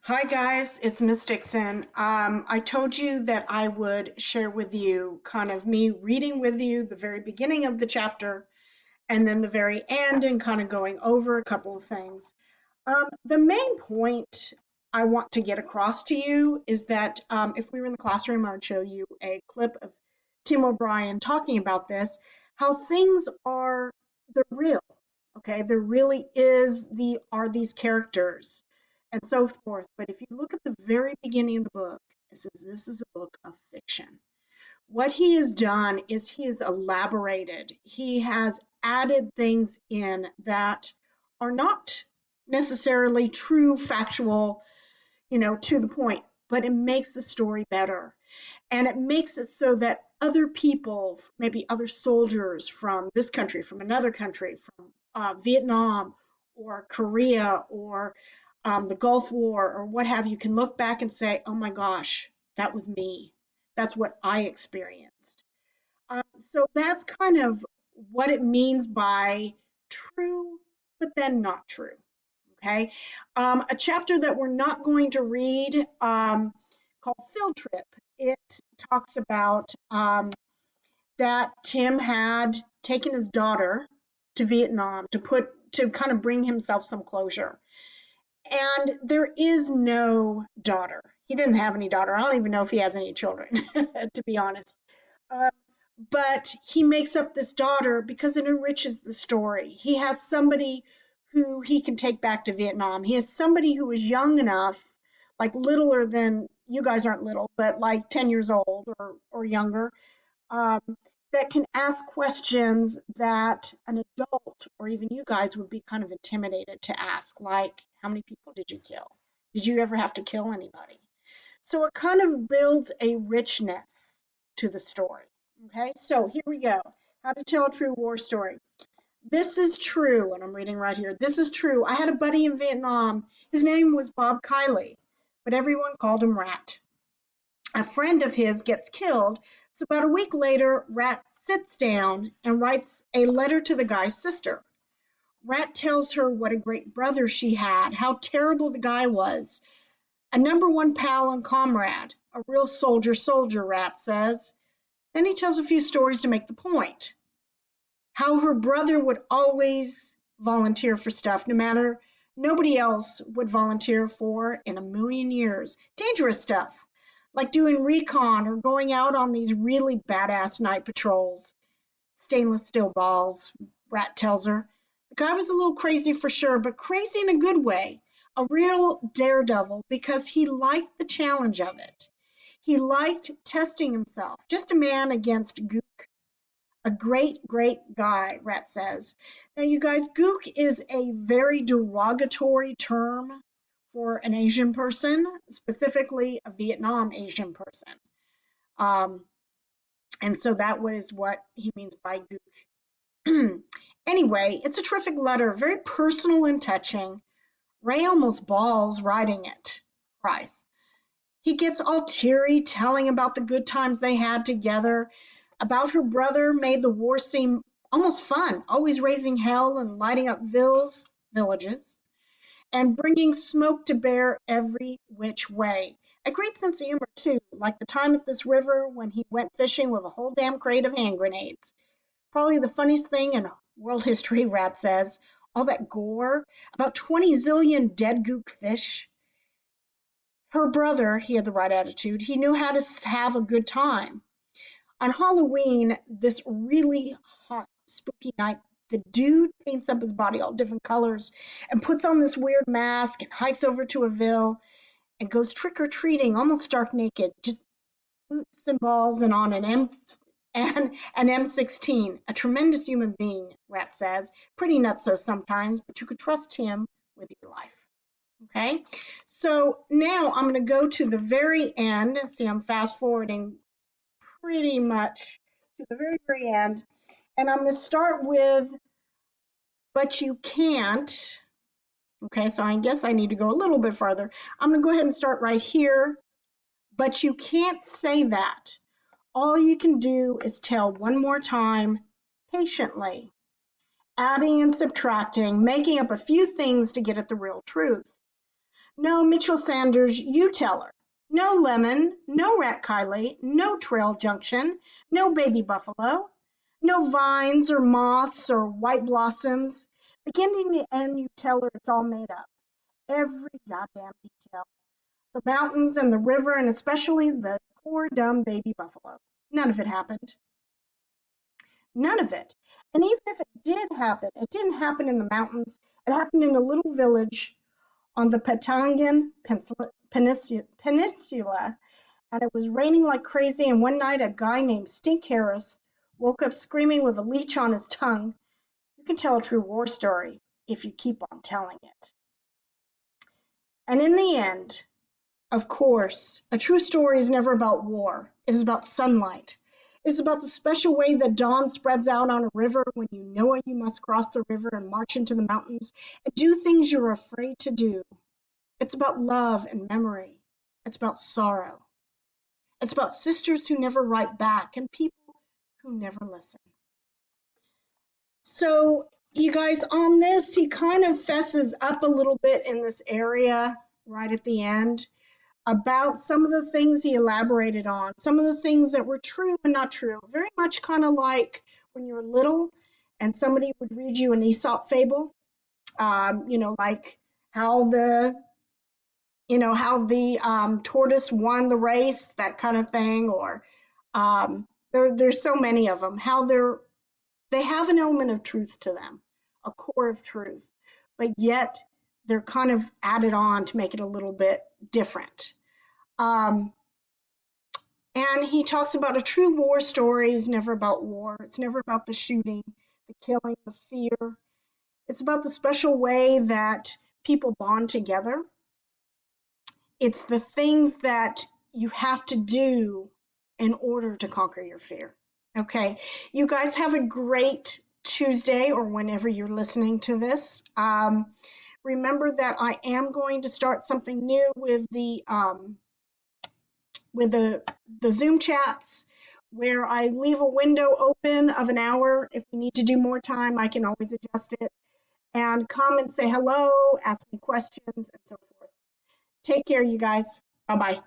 Hi guys, it's Miss Dixon. I told you that I would share with you kind of me reading with you the very beginning of the chapter and then the very end and kind of going over a couple of things. The main point I want to get across to you is that if we were in the classroom, I would show you a clip of Tim O'Brien talking about this, how things are, they're real, okay? There really are these characters and so forth. But if you look at the very beginning of the book, it says this is a book of fiction. What he has done is he has elaborated, he has added things in that are not necessarily true, factual, to the point, but it makes the story better. And it makes it so that other people, maybe other soldiers from this country, from another country, from Vietnam or Korea or the Gulf War or what have you, can look back and say, oh my gosh, that was me. That's what I experienced. So that's kind of what it means by true, but then not true. Okay. A chapter that we're not going to read called Field Trip. It talks about that Tim had taken his daughter to Vietnam to kind of bring himself some closure. And there is no daughter. He didn't have any daughter. I don't even know if he has any children, to be honest. Uh, but he makes up this daughter because it enriches the story. He has somebody who he can take back to Vietnam. He has somebody who is young enough, like littler than you guys aren't little, but like 10 years old or younger, um, that can ask questions that an adult or even you guys would be kind of intimidated to ask, like, how many people did you kill? Did you ever have to kill anybody? So it kind of builds a richness to the story. Okay, so here we go. How to tell a true war story. This is true, and I'm reading right here. This is true. I had a buddy in Vietnam. His name was Bob Kiley, but everyone called him Rat. A friend of his gets killed, so about a week later, Rat sits down and writes a letter to the guy's sister. Rat tells her what a great brother she had, how terrible the guy was, a number one pal and comrade, a real soldier, Rat says. Then he tells a few stories to make the point. How her brother would always volunteer for stuff, no matter nobody else would volunteer for in a million years. Dangerous stuff, like doing recon or going out on these really badass night patrols. Stainless steel balls, Rat tells her. The guy was a little crazy for sure, but crazy in a good way. A real daredevil because he liked the challenge of it. He liked testing himself. Just a man against Gook. A great, great guy, Rat says. Now, you guys, Gook is a very derogatory term for an Asian person, specifically a Vietnam Asian person. Um, and so that was what he means by Gook. Anyway, it's a terrific letter, very personal and touching. Ray almost bawls writing it, cries. He gets all teary, telling about the good times they had together, about her brother made the war seem almost fun, always raising hell and lighting up villages, and bringing smoke to bear every which way. A great sense of humor, too, like the time at this river when he went fishing with a whole damn crate of hand grenades. Probably the funniest thing in world history, Rat says. All that gore, about 20 zillion dead gook fish. Her brother, he had the right attitude. He knew how to have a good time. On Halloween, this really hot, spooky night, the dude paints up his body all different colors and puts on this weird mask and hikes over to a ville and goes trick or treating almost stark naked, just boots and balls and on an M16. A tremendous human being, Rat says. Pretty nutso sometimes, but you could trust him with your life. Okay, so now I'm going to go to the very end. See, I'm fast forwarding pretty much to the very, very end. And I'm going to start with, but you can't. Okay, so I guess I need to go a little bit farther. I'm going to go ahead and start right here. But you can't say that. All you can do is tell one more time patiently, adding and subtracting, making up a few things to get at the real truth. No Mitchell Sanders, you tell her. No Lemon, no Rat Kiley, no Trail Junction, no Baby Buffalo, no vines or moths or white blossoms. Beginning to end, you tell her it's all made up. Every goddamn detail. The mountains and the river, and especially the poor dumb baby buffalo. None of it happened. None of it. And even if it did happen, it didn't happen in the mountains. It happened in a little village on the Patangan Peninsula, and it was raining like crazy. And one night, a guy named Stink Harris woke up screaming with a leech on his tongue. You can tell a true war story if you keep on telling it. And in the end, of course, a true story is never about war. It is about sunlight. It is about the special way that dawn spreads out on a river when you know you must cross the river and march into the mountains and do things you're afraid to do. It's about love and memory. It's about sorrow. It's about sisters who never write back and people who never listen. So, you guys, on this, he kind of fesses up a little bit in this area right at the end about some of the things he elaborated on, some of the things that were true and not true. Very much kind of like when you're little and somebody would read you an Aesop fable, like how the tortoise won the race, that kind of thing, or there's so many of them. How they have an element of truth to them, a core of truth, but yet they're kind of added on to make it a little bit different. Um, and he talks about a true war story is never about war. It's never about the shooting, the killing, the fear. It's about the special way that people bond together. It's the things that you have to do in order to conquer your fear. Okay, you guys have a great Tuesday or whenever you're listening to this. Remember that I am going to start something new with the Zoom chats where I leave a window open of an hour. If we need to do more time, I can always adjust it. And come and say hello, ask me questions, and so forth. Take care, you guys. Bye bye.